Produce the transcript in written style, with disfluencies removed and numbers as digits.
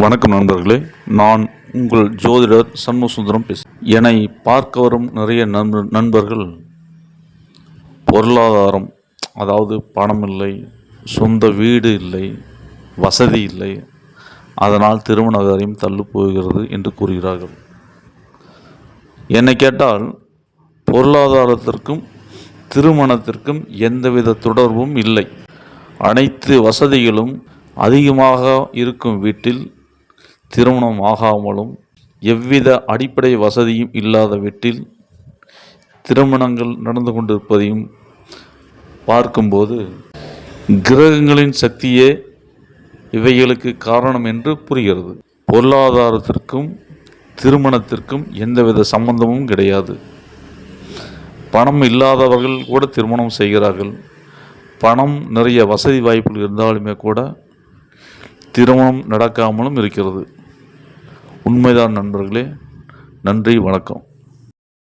வணக்கம் நண்பர்களே, நான் உங்கள் ஜோதிடர் சண்முகசுந்தரம் பேசுகிறேன். என்னை பார்க்க வரும் நிறைய நண்பர்கள் பொருளாதாரம், அதாவது பணம் இல்லை, சொந்த வீடு இல்லை, வசதி இல்லை, அதனால் திருமண காரியம் தள்ளி போகிறது என்று கூறுகிறார்கள். என்னை கேட்டால் பொருளாதாரத்திற்கும் திருமணத்திற்கும் எந்தவித தொடர்பும் இல்லை. அனைத்து வசதிகளும் அதிகமாக இருக்கும் வீட்டில் திருமணம் ஆகாமலும், எவ்வித அடிப்படை வசதியும் இல்லாத வீட்டில் திருமணங்கள் நடந்து கொண்டிருப்பதையும் பார்க்கும்போது கிரகங்களின் சக்தியே இவைகளுக்கு காரணம் என்று புரிகிறது. பொருளாதாரத்திற்கும் திருமணத்திற்கும் எந்தவித சம்பந்தமும் கிடையாது. பணம் இல்லாதவர்கள் கூட திருமணம் செய்கிறார்கள். பணம் நிறைய வசதி வாய்ப்புகள் இருந்தாலுமே கூட திருமணம் நடக்காமலும் இருக்கிறது. உண்மைதான் நண்பர்களே. நன்றி, வணக்கம்.